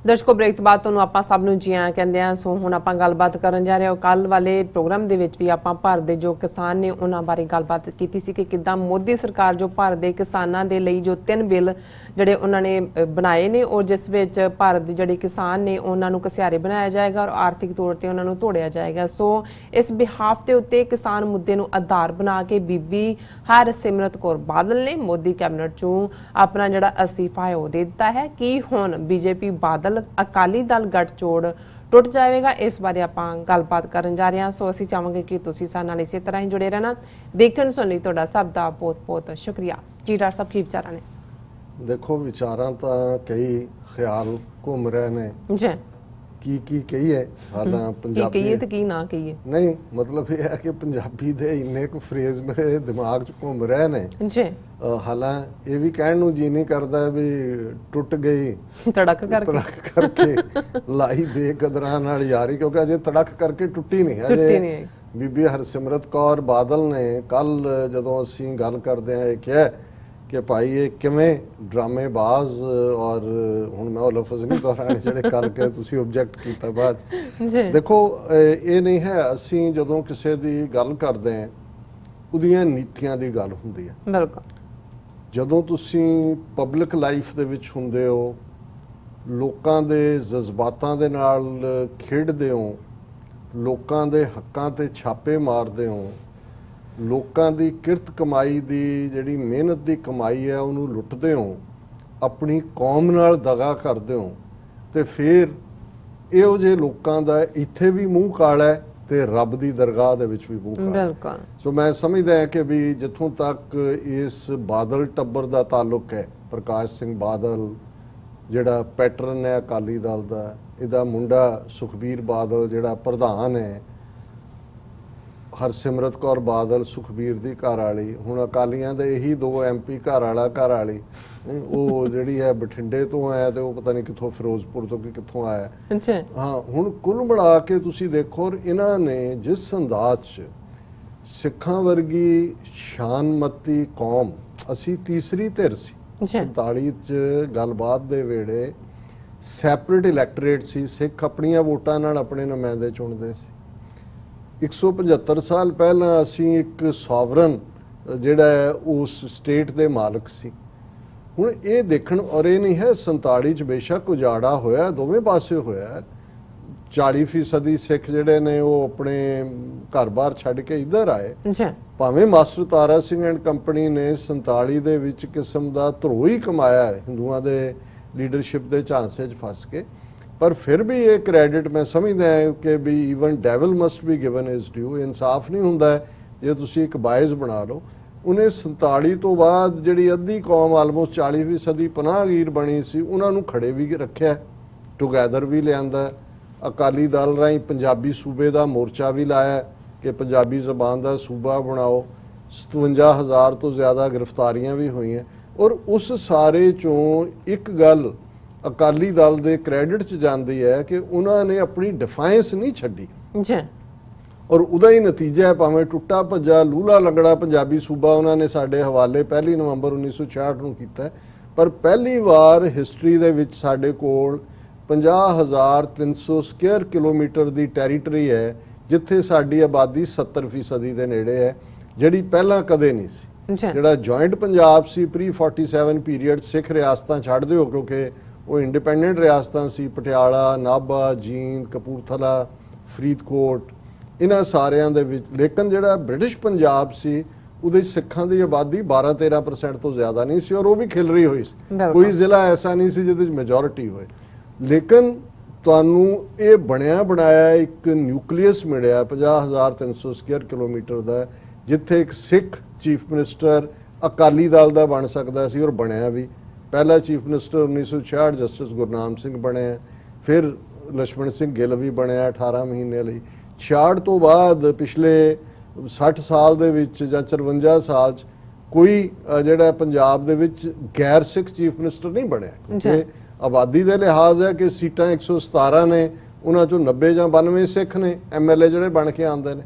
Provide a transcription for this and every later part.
ਦਰਸ਼ਕੋ break ਤੋਂ ਬਾਅਦ ਤੁਹਾਨੂੰ ਆਪਾਂ ਸਭ ਨੂੰ ਜੀ ਆਇਆਂ ਕਹਿੰਦੇ ਆ। ਸੋ ਹੁਣ ਆਪਾਂ ਗੱਲਬਾਤ ਕਰਨ ਜਾ ਰਹੇ ਹਾਂ। ਕੱਲ ਵਾਲੇ ਪ੍ਰੋਗਰਾਮ ਦੇ ਵਿੱਚ ਵੀ ਆਪਾਂ ਭਾਰਤ ਦੇ ਜੋ ਕਿਸਾਨ ਨੇ ਉਹਨਾਂ ਬਾਰੇ ਗੱਲਬਾਤ ਕੀਤੀ ਸੀ ਕਿ ਕਿੱਦਾਂ ਮੋਦੀ ਸਰਕਾਰ ਜੋ ਭਾਰਤ ਦੇ ਕਿਸਾਨਾਂ ਦੇ ਲਈ ਜੋ 3 ਬਿੱਲ ਜਿਹੜੇ ਉਹਨਾਂ ਨੇ ਬਣਾਏ ਨੇ ਔਰ ਜਿਸ ਵਿੱਚ ਭਾਰਤ ਦੇ ਜਿਹੜੇ ਕਿਸਾਨ ਨੇ ਉਹਨਾਂ ਨੂੰ ਘਸਿਆਰੇ ਬਣਾਇਆ ਜਾਏਗਾ ਔਰ ਆਰਥਿਕ ਤੌਰ ਤੇ ਉਹਨਾਂ ਨੂੰ ਤੋੜਿਆ ਜਾਏਗਾ। ਸੋ ਇਸ ਬਿਹਾਫ ਦੇ ਉੱਤੇ ਕਿਸਾਨ ਮੁੱਦੇ ਨੂੰ ਆਧਾਰ ਬਣਾ ਕੇ ਬੀਬੀ ਹਰਸਿਮਰਤ ਕੌਰ ਬਾਦਲ ਨੇ ਮੋਦੀ ਕੈਬਨਿਟ ਚੋਂ ਆਪਣਾ ਜਿਹੜਾ ਅਸਤੀਫਾ ਹੈ ਉਹ ਦੇ ਦਿੱਤਾ ਹੈ। ਕੀ ਹੁਣ ਬੀਜੇਪੀ ਬਾਦਲ ਅਕਾਲੀ ਦਲ ਗੱਠਜੋੜ ਟੁੱਟ ਜਾਵੇਗਾ, ਇਸ ਬਾਰੇ ਆਪਾਂ ਗੱਲਬਾਤ ਕਰਨ ਜਾ ਰਹੇ ਹਾਂ। ਸੋ ਅਸੀਂ ਚਾਹਾਂਗੇ ਕਿ ਤੁਸੀਂ ਸਾਡੇ ਨਾਲ ਇਸੇ ਤਰ੍ਹਾਂ ਹੀ ਜੁੜੇ ਰਹਿਣਾ। ਦੇਖਣ ਸੁਣਨ ਲਈ ਤੁਹਾਡਾ ਸਭ ਦਾ ਬਹੁਤ ਬਹੁਤ ਸ਼ੁਕਰੀਆ ਜੀ। ਡਾਕਟਰ ਸਾਹਿਬ ਕੀ ਵਿਚਾਰਾਂ ਨੇ? ਦੇਖੋ ਵਿਚਾਰਾਂ ਤਾਂ ਕਈ ਖਿਆਲ ਘੁੰਮ ਰਹੇ ਨੇ ਜੀ ਕੀ ਕਹੀਏ ਹਾਲਾਂ ਪੰਜਾਬੀ ਕਹੀਏ ਤੇ ਕੀ ਨਾ ਕਹੀਏ। ਨਹੀਂ ਮਤਲਬ ਇਹ ਹੈ ਕਿ ਪੰਜਾਬੀ ਦੇ ਇੰਨੇ ਕੁ ਫਰੇਜ਼ ਮੇਰੇ ਦਿਮਾਗ 'ਚ ਘੁੰਮ ਰਹੇ ਨੇ ਜੀ। ਹਾਲਾਂ ਇਹ ਵੀ ਕਹਿਣ ਨੂੰ ਜੀ ਨਹੀਂ ਕਰਦਾ ਵੀ ਟੁੱਟ ਗਈ ਤੜਕ ਕਰਕੇ ਲਾਈ ਬੇਕਦਰਾਂ ਨਾਲ ਯਾਰੀ, ਕਿਉਂਕਿ ਅਜੇ ਤੜਕ ਕਰਕੇ ਟੁੱਟੀ ਨਹੀਂ ਅਜੇ। ਬੀਬੀ ਹਰਸਿਮਰਤ ਕੌਰ ਬਾਦਲ ਨੇ ਕੱਲ ਜਦੋਂ ਅਸੀਂ ਗੱਲ ਕਰਦੇ ਹਾਂ ਇਹ ਕਿਹਾ ਕਿ ਭਾਈ ਇਹ ਕਿਵੇਂ ਡਰਾਮੇਬਾਜ਼, ਔਰ ਹੁਣ ਮੈਂ ਉਹ ਲਫ਼ਜ਼ ਨਹੀਂ ਦੁਹਰਾਣੇ ਜਿਹੜੇ ਕੱਲ ਕੇ ਤੁਸੀਂ ਆਬਜੈਕਟ ਕੀਤਾ ਬਾਅਦ। ਦੇਖੋ ਇਹ ਨਹੀਂ ਹੈ, ਅਸੀਂ ਜਦੋਂ ਕਿਸੇ ਦੀ ਗੱਲ ਕਰਦੇ ਹਾਂ ਉਹਦੀਆਂ ਨੀਤੀਆਂ ਦੀ ਗੱਲ ਹੁੰਦੀ ਹੈ। ਬਿਲਕੁਲ। ਜਦੋਂ ਤੁਸੀਂ ਪਬਲਿਕ ਲਾਈਫ ਦੇ ਵਿੱਚ ਹੁੰਦੇ ਹੋ, ਲੋਕਾਂ ਦੇ ਜਜ਼ਬਾਤਾਂ ਦੇ ਨਾਲ ਖੇਡਦੇ ਹੋ, ਲੋਕਾਂ ਦੇ ਹੱਕਾਂ ਤੇ ਛਾਪੇ ਮਾਰਦੇ ਹੋ, ਲੋਕਾਂ ਦੀ ਕਿਰਤ ਕਮਾਈ ਦੀ ਜਿਹੜੀ ਮਿਹਨਤ ਦੀ ਕਮਾਈ ਹੈ ਉਹਨੂੰ ਲੁੱਟਦੇ ਹੋ, ਆਪਣੀ ਕੌਮ ਨਾਲ ਦਗਾ ਕਰਦੇ ਹੋ, ਤੇ ਫਿਰ ਇਹੋ ਜਿਹੇ ਲੋਕਾਂ ਦਾ ਇੱਥੇ ਵੀ ਮੂੰਹ ਕਾਲਾ ਹੈ ਤੇ ਰੱਬ ਦੀ ਦਰਗਾਹ ਦੇ ਵਿੱਚ ਵੀ ਮੂੰਹ ਕਾਲਾ। ਬਿਲਕੁਲ। ਸੋ ਮੈਂ ਸਮਝਦਾ ਹਾਂ ਕਿ ਵੀ ਜਿੱਥੋਂ ਤੱਕ ਇਸ ਬਾਦਲ ਟੱਬਰ ਦਾ ਤਾਲੁਕ ਹੈ, ਪ੍ਰਕਾਸ਼ ਸਿੰਘ ਬਾਦਲ ਜਿਹੜਾ ਪੈਟਰਨ ਹੈ ਅਕਾਲੀ ਦਲ ਦਾ, ਇਹਦਾ ਮੁੰਡਾ ਸੁਖਬੀਰ ਬਾਦਲ ਜਿਹੜਾ ਪ੍ਰਧਾਨ ਹੈ, ਹਰਸਿਮਰਤ ਕੌਰ ਬਾਦਲ ਸੁਖਬੀਰ ਦੀ ਘਰ ਵਾਲੀ, ਹੁਣ ਅਕਾਲੀਆਂ ਦੇ ਇਹੀ 2 MP ਘਰ ਵਾਲਾ ਘਰ ਵਾਲੀ, ਉਹ ਜਿਹੜੀ ਹੈ ਬਠਿੰਡੇ ਤੋਂ ਆਇਆ ਤੇ ਉਹ ਪਤਾ ਨਹੀਂ ਕਿੱਥੋਂ ਫਿਰੋਜ਼ਪੁਰ ਤੋਂ ਕਿ ਕਿੱਥੋਂ ਆਇਆ। ਹਾਂ ਹੁਣ ਕੁੱਲ ਮਿਲਾ ਕੇ ਤੁਸੀਂ ਦੇਖੋ ਇਹਨਾਂ ਨੇ ਜਿਸ ਅੰਦਾਜ਼ 'ਚ ਸਿੱਖਾਂ ਵਰਗੀ ਸ਼ਾਨਮਤੀ ਕੌਮ, ਅਸੀਂ ਤੀਸਰੀ ਧਿਰ ਸੀ 47 'ਚ ਗੱਲਬਾਤ ਦੇ ਵੇਲੇ, ਸੈਪਰੇਟ ਇਲੈਕਟੋਰੇਟ ਸੀ, ਸਿੱਖ ਆਪਣੀਆਂ ਵੋਟਾਂ ਨਾਲ ਆਪਣੇ ਨੁਮਾਇੰਦੇ ਚੁਣਦੇ ਸੀ। 175 ਸਾਲ ਪਹਿਲਾਂ ਅਸੀਂ ਇੱਕ ਸੋਵਰਨ ਜਿਹੜਾ ਹੈ ਉਸ ਸਟੇਟ ਦੇ ਮਾਲਕ ਸੀ। ਹੁਣ ਇਹ ਦੇਖਣ, ਔਰ ਇਹ ਨਹੀਂ ਹੈ 47 'ਚ ਬੇਸ਼ੱਕ ਉਜਾੜਾ ਹੋਇਆ, ਦੋਵੇਂ ਪਾਸੇ ਹੋਇਆ, 40% ਸਿੱਖ ਜਿਹੜੇ ਨੇ ਉਹ ਆਪਣੇ ਘਰ-ਬਾਰ ਛੱਡ ਕੇ ਇੱਧਰ ਆਏ। ਭਾਵੇਂ master Tara Singh and company ਨੇ 47 ਦੇ ਵਿੱਚ ਕਿਸਮ ਦਾ ਧਰੋ ਹੀ ਕਮਾਇਆ ਹੈ ਹਿੰਦੂਆਂ ਦੇ ਲੀਡਰਸ਼ਿਪ ਦੇ ਝਾਂਸੇ 'ਚ ਫਸ ਕੇ, ਪਰ ਫਿਰ ਵੀ ਇਹ ਕ੍ਰੈਡਿਟ ਮੈਂ ਸਮਝਦਾ ਹਾਂ ਕਿ ਵੀ even devil must be given his due. ਇਨਸਾਫ ਨਹੀਂ ਹੁੰਦਾ ਜੇ ਤੁਸੀਂ ਇੱਕ ਬਾਇਜ਼ ਬਣਾ ਲਓ। ਉਹਨੇ 47 ਤੋਂ ਬਾਅਦ ਜਿਹੜੀ ਅੱਧੀ ਕੌਮ ਆਲਮੋਸਟ 40% ਪਨਾਹਗੀਰ ਬਣੀ ਸੀ, ਉਹਨਾਂ ਨੂੰ ਖੜੇ ਵੀ ਰੱਖਿਆ, ਟੁਗੈਦਰ ਵੀ ਲਿਆਂਦਾ। ਅਕਾਲੀ ਦਲ ਰਾਹੀਂ ਪੰਜਾਬੀ ਸੂਬੇ ਦਾ ਮੋਰਚਾ ਵੀ ਲਾਇਆ ਕਿ ਪੰਜਾਬੀ ਜ਼ਬਾਨ ਦਾ ਸੂਬਾ ਬਣਾਓ। 57,000 ਤੋਂ ਜ਼ਿਆਦਾ ਗ੍ਰਿਫਤਾਰੀਆਂ ਵੀ ਹੋਈਆਂ, ਔਰ ਉਸ ਸਾਰੇ ਚੋਂ ਇੱਕ ਗੱਲ ਅਕਾਲੀ ਦਲ ਦੇ ਕ੍ਰੈਡਿਟ 'ਚ ਜਾਂਦੀ ਹੈ ਕਿ ਉਹਨਾਂ ਨੇ ਆਪਣੀ ਡਿਫਾਈਂਸ ਨਹੀਂ ਛੱਡੀ, ਔਰ ਉਹਦਾ ਹੀ ਨਤੀਜਾ ਹੈ ਭਾਵੇਂ ਟੁੱਟਾ ਭੱਜਾ ਲੂਲਾ ਲੰਗੜਾ ਪੰਜਾਬੀ ਸੂਬਾ ਉਹਨਾਂ ਨੇ ਸਾਡੇ ਹਵਾਲੇ 1 ਨਵੰਬਰ 1966 ਨੂੰ ਕੀਤਾ, ਪਰ ਪਹਿਲੀ ਵਾਰ ਹਿਸਟਰੀ ਦੇ ਵਿੱਚ ਸਾਡੇ ਕੋਲ 50,300 ਸਕੁਅਰ ਕਿਲੋਮੀਟਰ ਦੀ ਟੈਰੀਟਰੀ ਹੈ ਜਿੱਥੇ ਸਾਡੀ ਆਬਾਦੀ 70% ਦੇ ਨੇੜੇ ਹੈ, ਜਿਹੜੀ ਪਹਿਲਾਂ ਕਦੇ ਨਹੀਂ ਸੀ। ਜਿਹੜਾ ਜੁਆਇੰਟ ਪੰਜਾਬ ਸੀ ਪ੍ਰੀ 47 ਪੀਰੀਅਡ, ਸਿੱਖ ਰਿਆਸਤਾਂ ਛੱਡ ਦਿਓ ਕਿਉਂਕਿ ਉਹ ਇੰਡੀਪੈਂਡੈਂਟ ਰਿਆਸਤਾਂ ਸੀ, ਪਟਿਆਲਾ, ਨਾਭਾ, ਜੀਂਦ, ਕਪੂਰਥਲਾ, ਫਰੀਦਕੋਟ, ਇਹਨਾਂ ਸਾਰਿਆਂ ਦੇ ਵਿੱਚ। ਲੇਕਿਨ ਜਿਹੜਾ ਬ੍ਰਿਟਿਸ਼ ਪੰਜਾਬ ਸੀ ਉਹਦੇ ਸਿੱਖਾਂ ਦੀ ਆਬਾਦੀ 12-13% ਤੋਂ ਜ਼ਿਆਦਾ ਨਹੀਂ ਸੀ, ਔਰ ਉਹ ਵੀ ਖਿਲਰੀ ਹੋਈ ਸੀ। ਕੋਈ ਜ਼ਿਲ੍ਹਾ ਐਸਾ ਨਹੀਂ ਸੀ ਜਿਹਦੇ 'ਚ ਮੈਜੋਰਿਟੀ ਹੋਏ। ਲੇਕਿਨ ਤੁਹਾਨੂੰ ਇਹ ਬਣਿਆ ਬਣਾਇਆ ਇੱਕ ਨਿਊਕਲੀਅਸ ਮਿਲਿਆ 50,300 ਸਕੁਅਰ ਕਿਲੋਮੀਟਰ ਦਾ, ਜਿੱਥੇ ਇੱਕ ਸਿੱਖ ਚੀਫ ਮਿਨਿਸਟਰ ਅਕਾਲੀ ਦਲ ਦਾ ਬਣ ਸਕਦਾ ਸੀ, ਔਰ ਬਣਿਆ ਵੀ। ਪਹਿਲਾ chief minister 1966 justice Gurnam Singh ਬਣਿਆ, ਫਿਰ ਲਛਮਣ ਸਿੰਘ ਗਿੱਲ ਵੀ ਬਣਿਆ 18 ਮਹੀਨੇ ਲਈ। 66 ਤੋਂ ਬਾਅਦ ਪਿਛਲੇ 60 ਸਾਲ ਦੇ ਵਿੱਚ ਜਾਂ 54 ਸਾਲ 'ਚ ਕੋਈ ਜਿਹੜਾ ਪੰਜਾਬ ਦੇ ਵਿੱਚ ਗੈਰ ਸਿੱਖ ਚੀਫ ਮਿਨਿਸਟਰ ਨਹੀਂ ਬਣਿਆ, ਕਿਉਂਕਿ ਆਬਾਦੀ ਦੇ ਲਿਹਾਜ਼ ਹੈ ਕਿ ਸੀਟਾਂ 117 ਨੇ, ਉਹਨਾਂ 'ਚੋਂ 90 ਜਾਂ 92 ਸਿੱਖ ਨੇ MLA ਜਿਹੜੇ ਬਣ ਕੇ ਆਉਂਦੇ ਨੇ।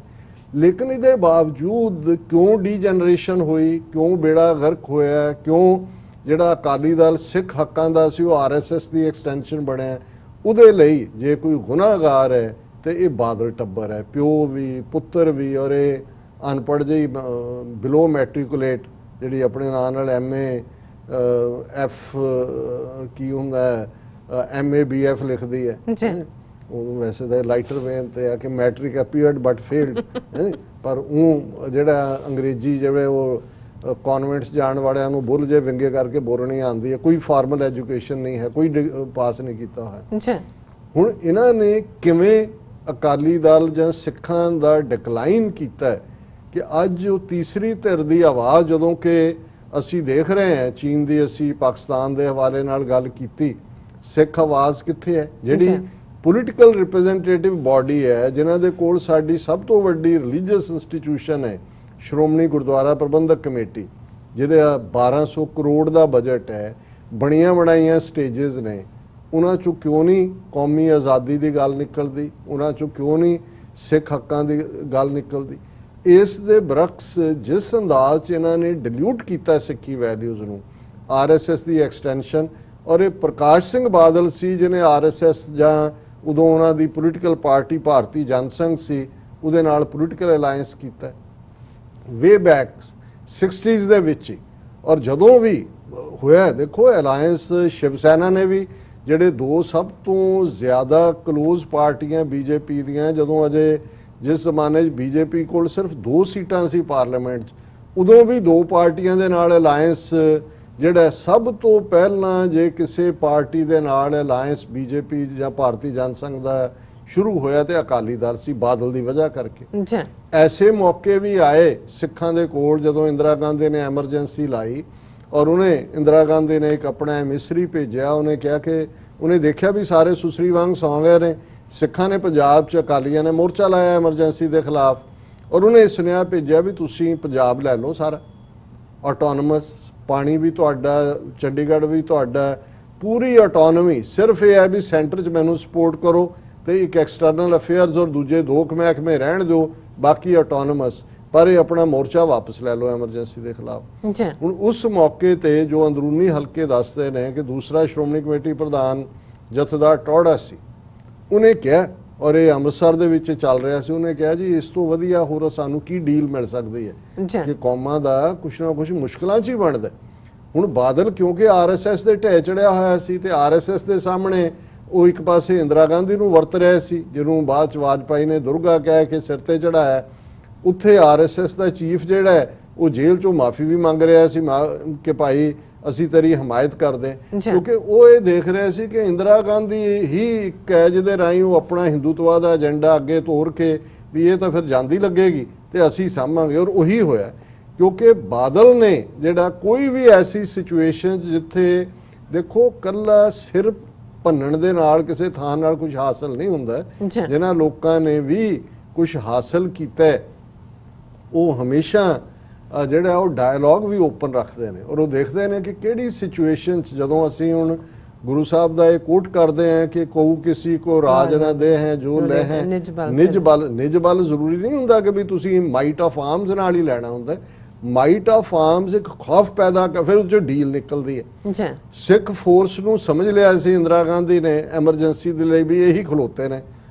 ਲੇਕਿਨ ਇਹਦੇ ਬਾਵਜੂਦ ਕਿਉਂ ਡੀਜਨਰੇਸ਼ਨ ਹੋਈ, ਕਿਉਂ ਬੇੜਾ ਗਰਕ ਹੋਇਆ, ਕਿਉਂ ਜਿਹੜਾ ਅਕਾਲੀ ਦਲ ਸਿੱਖ ਹੱਕਾਂ ਦਾ ਸੀ ਉਹ RSS ਦੀ ਐਕਸਟੈਂਸ਼ਨ ਬਣਿਆ, ਉਹਦੇ ਲਈ ਜੇ ਕੋਈ ਗੁਨਾਹਗਾਰ ਹੈ ਤੇ ਇਹ ਬਾਦਲ ਟੱਬਰ ਹੈ, ਪਿਓ ਵੀ ਪੁੱਤਰ ਵੀ, ਔਰ ਇਹ ਅਨਪੜ੍ਹ ਜਿਹੀ ਬਿਲੋ ਮੈਟ੍ਰਿਕੂਲੇਟ ਜਿਹੜੀ ਆਪਣੇ ਨਾਂ ਨਾਲ MA F ਕੀ ਹੁੰਦਾ MA BF ਲਿਖਦੀ ਹੈ, ਉਹ ਵੈਸੇ ਤਾਂ ਲਾਈਟਰ ਵੇਨ ਤੇ ਆ ਕਿ ਮੈਟ੍ਰਿਕ ਅਪੀਅਰਡ ਬਟ ਫੇਲਡ, ਪਰ ਉਹ ਜਿਹੜਾ ਅੰਗਰੇਜ਼ੀ ਜਿਵੇਂ ਉਹ ਕਨਵੈਂਟਸ ਜਾਣ ਵਾਲਿਆਂ ਨੂੰ ਬੁੱਲ ਜੇ ਵਿੰਗੇ ਕਰਕੇ ਬੋਲਣੀ ਆਉਂਦੀ ਹੈ, ਕੋਈ ਫਾਰਮਲ ਐਜੂਕੇਸ਼ਨ ਨਹੀਂ ਹੈ, ਕੋਈ ਪਾਸ ਨਹੀਂ ਕੀਤਾ ਹੋਇਆ। ਹੁਣ ਇਹਨਾਂ ਨੇ ਕਿਵੇਂ ਅਕਾਲੀ ਦਲ ਜਾਂ ਸਿੱਖਾਂ ਦਾ ਡਿਕਲਾਈਨ ਕੀਤਾ ਕਿ ਅੱਜ ਉਹ ਤੀਸਰੀ ਧਿਰ ਦੀ ਆਵਾਜ਼, ਜਦੋਂ ਕਿ ਅਸੀਂ ਦੇਖ ਰਹੇ ਹਾਂ ਚੀਨ ਦੀ, ਅਸੀਂ ਪਾਕਿਸਤਾਨ ਦੇ ਹਵਾਲੇ ਨਾਲ ਗੱਲ ਕੀਤੀ, ਸਿੱਖ ਆਵਾਜ਼ ਕਿੱਥੇ ਹੈ? ਜਿਹੜੀ ਪੋਲੀਟੀਕਲ ਰਿਪਰੈਜ਼ੈਂਟੇਟਿਵ ਬਾਡੀ ਹੈ, ਜਿਨ੍ਹਾਂ ਦੇ ਕੋਲ ਸਾਡੀ ਸਭ ਤੋਂ ਵੱਡੀ ਰਿਲੀਜੀਅਸ ਇੰਸਟੀਟਿਊਸ਼ਨ ਹੈ ਸ਼੍ਰੋਮਣੀ ਗੁਰਦੁਆਰਾ ਪ੍ਰਬੰਧਕ ਕਮੇਟੀ, ਜਿਹਦੇ 1200 ਕਰੋੜ ਦਾ ਬਜਟ ਹੈ, ਬਣੀਆਂ ਬਣਾਈਆਂ ਸਟੇਜਸ ਨੇ, ਉਹਨਾਂ ਚੋਂ ਕਿਉਂ ਨਹੀਂ ਕੌਮੀ ਆਜ਼ਾਦੀ ਦੀ ਗੱਲ ਨਿਕਲਦੀ? ਉਹਨਾਂ ਚੋਂ ਕਿਉਂ ਨਹੀਂ ਸਿੱਖ ਹੱਕਾਂ ਦੀ ਗੱਲ ਨਿਕਲਦੀ? ਇਸ ਦੇ ਬਰਕਸ ਜਿਸ ਅੰਦਾਜ਼ 'ਚ ਇਹਨਾਂ ਨੇ ਡਿਲਿਊਟ ਕੀਤਾ ਸਿੱਖੀ ਵੈਲਿਊਜ਼ ਨੂੰ, RSS ਦੀ ਐਕਸਟੈਂਸ਼ਨ, ਔਰ ਇਹ ਪ੍ਰਕਾਸ਼ ਸਿੰਘ ਬਾਦਲ ਸੀ ਜਿਹਨੇ RSS ਜਾਂ ਉਦੋਂ ਉਹਨਾਂ ਦੀ ਪੋਲੀਟੀਕਲ ਪਾਰਟੀ ਭਾਰਤੀ ਜਨਸੰਘ ਸੀ, ਉਹਦੇ ਨਾਲ ਪੋਲੀਟੀਕਲ ਅਲਾਈਅੰਸ ਕੀਤਾ ਵੇ ਬੈਕ 60s ਦੇ ਵਿੱਚ ਹੀ। ਔਰ ਜਦੋਂ ਵੀ ਹੋਇਆ ਦੇਖੋ ਅਲਾਈਅੰਸ ਸ਼ਿਵ ਸੈਨਾ ਨੇ ਵੀ, ਜਿਹੜੇ ਦੋ ਸਭ ਤੋਂ ਜ਼ਿਆਦਾ ਕਲੋਜ਼ ਪਾਰਟੀਆਂ BJP ਦੀਆਂ, ਜਦੋਂ ਅਜੇ ਜਿਸ ਜ਼ਮਾਨੇ 'ਚ BJP ਕੋਲ ਸਿਰਫ 2 ਸੀਟਾਂ ਸੀ ਪਾਰਲੀਮੈਂਟ 'ਚ, ਉਦੋਂ ਵੀ 2 ਪਾਰਟੀਆਂ ਦੇ ਨਾਲ ਅਲਾਈਅੰਸ, ਜਿਹੜਾ ਸਭ ਤੋਂ ਪਹਿਲਾਂ ਜੇ ਕਿਸੇ ਪਾਰਟੀ ਦੇ ਨਾਲ ਅਲਾਈਅੰਸ BJP ਜਾਂ ਭਾਰਤੀ ਜਨਸੰਘ ਦਾ ਸ਼ੁਰੂ ਹੋਇਆ ਤੇ ਅਕਾਲੀ ਦਲ ਸੀ, ਬਾਦਲ ਦੀ ਵਜ੍ਹਾ ਕਰਕੇ। ਐਸੇ ਮੌਕੇ ਵੀ ਆਏ ਸਿੱਖਾਂ ਦੇ ਕੋਲ ਜਦੋਂ ਇੰਦਰਾ ਗਾਂਧੀ ਨੇ ਐਮਰਜੈਂਸੀ ਲਾਈ, ਔਰ ਉਹਨੇ ਇੰਦਰਾ ਗਾਂਧੀ ਨੇ ਇੱਕ ਆਪਣਾ ਐਮਿਸਰੀ ਭੇਜਿਆ, ਉਹਨੇ ਕਿਹਾ ਕਿ ਉਹਨੇ ਦੇਖਿਆ ਵੀ ਸਾਰੇ ਸੁਸਰੀ ਵਾਂਗ ਸੌਂ ਗਏ ਨੇ, ਸਿੱਖਾਂ ਨੇ ਪੰਜਾਬ 'ਚ ਅਕਾਲੀਆਂ ਨੇ ਮੋਰਚਾ ਲਾਇਆ ਐਮਰਜੈਂਸੀ ਦੇ ਖਿਲਾਫ, ਔਰ ਉਹਨੇ ਸੁਨੇਹਾ ਭੇਜਿਆ ਵੀ ਤੁਸੀਂ ਪੰਜਾਬ ਲੈ ਲਓ ਸਾਰਾ, ਆਟੋਨਮਸ, ਪਾਣੀ ਵੀ ਤੁਹਾਡਾ, ਚੰਡੀਗੜ੍ਹ ਵੀ ਤੁਹਾਡਾ, ਪੂਰੀ ਆਟੋਨਮੀ, ਸਿਰਫ ਇਹ ਹੈ ਵੀ ਸੈਂਟਰ 'ਚ ਮੈਨੂੰ ਸਪੋਰਟ ਕਰੋ ਤੇ ਇੱਕ ਐਕਸਟਰਨਲ ਅਫੇਅਰਸ ਔਰ ਦੂਜੇ 2 ਮਹਿਕਮੇ ਰਹਿਣ ਦਿਓ, ਬਾਕੀ ਆਟੋਨਮਸ, ਪਰ ਇਹ ਆਪਣਾ ਮੋਰਚਾ ਵਾਪਸ ਲੈ ਲਓ ਐਮਰਜੈਂਸੀ ਦੇ ਖਿਲਾਫ। ਹੁਣ ਉਸ ਮੌਕੇ ਤੇ ਜੋ ਅੰਦਰੂਨੀ ਹਲਕੇ ਦੱਸਦੇ ਨੇ ਕਿ ਦੂਸਰਾ ਸ਼੍ਰੋਮਣੀ ਕਮੇਟੀ ਪ੍ਰਧਾਨ ਜਥੇਦਾਰ ਟੌੜਾ ਸੀ, ਉਹਨੇ ਕਿਹਾ, ਔਰ ਇਹ ਅੰਮ੍ਰਿਤਸਰ ਦੇ ਵਿੱਚ ਚੱਲ ਰਿਹਾ ਸੀ, ਉਹਨੇ ਕਿਹਾ ਜੀ ਇਸ ਤੋਂ ਵਧੀਆ ਹੋਰ ਸਾਨੂੰ ਕੀ ਡੀਲ ਮਿਲ ਸਕਦੀ ਹੈ ਕਿ ਕੌਮਾਂ ਦਾ ਕੁਛ ਨਾ ਕੁਛ ਮੁਸ਼ਕਲਾਂ 'ਚ ਹੀ ਬਣਦਾ। ਹੁਣ ਬਾਦਲ ਕਿਉਂਕਿ RSS ਦੇ ਢਹਿ ਚੜਿਆ ਹੋਇਆ ਸੀ ਤੇ RSS ਦੇ ਸਾਹਮਣੇ ਉਹ ਇੱਕ ਪਾਸੇ ਇੰਦਰਾ ਗਾਂਧੀ ਨੂੰ ਵਰਤ ਰਿਹਾ ਸੀ, ਜਿਹਨੂੰ ਬਾਅਦ 'ਚ ਵਾਜਪਾਈ ਨੇ ਦੁਰਗਾ ਕਹਿ ਕੇ ਸਿਰ ਤੇ ਚੜਾਇਆ, ਉੱਥੇ RSS ਦਾ ਚੀਫ ਜਿਹੜਾ ਹੈ ਉਹ ਜੇਲ੍ਹ 'ਚੋਂ ਮਾਫੀ ਵੀ ਮੰਗ ਰਿਹਾ ਸੀ ਕਿ ਭਾਈ ਅਸੀਂ ਤੇਰੀ ਹਮਾਇਤ ਕਰਦੇ, ਕਿਉਂਕਿ ਉਹ ਇਹ ਦੇਖ ਰਹੇ ਸੀ ਕਿ ਇੰਦਰਾ ਗਾਂਧੀ ਹੀ ਇੱਕ ਹੈ ਜਿਹਦੇ ਰਾਹੀਂ ਉਹ ਆਪਣਾ ਹਿੰਦੂਤਵਾ ਦਾ ਏਜੰਡਾ ਅੱਗੇ ਤੋਰ ਕੇ ਵੀ ਇਹ ਤਾਂ ਫਿਰ ਜਾਂਦੀ ਲੱਗੇਗੀ ਤੇ ਅਸੀਂ ਸਾਂਭਾਂਗੇ, ਔਰ ਉਹੀ ਹੋਇਆ। ਕਿਉਂਕਿ ਬਾਦਲ ਨੇ ਜਿਹੜਾ ਕੋਈ ਵੀ ਐਸੀ ਸਿਚੁਏਸ਼ਨ ਜਿੱਥੇ ਦੇਖੋ ਕੱਲਾ ਸਿਰ ਭੰਨਣ ਦੇ ਨਾਲ ਕਿਸੇ ਥਾਂ ਨਾਲ ਕੁਝ ਹਾਸਲ ਨਹੀਂ ਹੁੰਦਾ, ਜਿਨ੍ਹਾਂ ਲੋਕਾਂ ਨੇ ਵੀ ਕੁਝ ਹਾਸਲ ਕੀਤਾ ਉਹ ਹਮੇਸ਼ਾ ਜਿਹੜਾ ਉਹ ਡਾਇਲੌਗ ਵੀ ਓਪਨ ਰੱਖਦੇ ਨੇ, ਔਰ ਉਹ ਦੇਖਦੇ ਨੇ ਕਿ ਕਿਹੜੀ ਸਿਚੁਏਸ਼ਨ 'ਚ, ਜਦੋਂ ਅਸੀਂ ਹੁਣ ਗੁਰੂ ਸਾਹਿਬ ਦਾ ਇਹ ਕੋਟ ਕਰਦੇ ਹਾਂ ਕਿ ਕਉ ਕਿਸੇ ਕੋ ਰਾਜ ਨਾ ਦੇ ਹੈ ਜੋ ਲੈ ਹੈ ਨਿਜ ਬਲ ਜ਼ਰੂਰੀ ਨਹੀਂ ਹੁੰਦਾ ਕਿ ਵੀ ਤੁਸੀਂ ਮਾਈਟ ਆਫ ਆਰਮਸ ਨਾਲ ਹੀ ਲੈਣਾ ਹੁੰਦਾ। ਮਾਈਟ ਆਫ ਆਰਮਸ ਇੱਕ ਖੌਫ ਪੈਦਾ ਕਰ, ਫਿਰ ਉਹ 'ਚੋਂ ਡੀਲ ਨਿਕਲਦੀ ਹੈ। ਸਿੱਖ ਫੋਰਸ ਨੂੰ ਸਮਝ ਲਿਆ ਸੀ ਇੰਦਰਾ ਗਾਂਧੀ ਨੇ ਐਮਰਜੈਂਸੀ ਦੇ ਲਈ ਵੀ ਇਹੀ ਖਲੋਤੇ ਨੇ,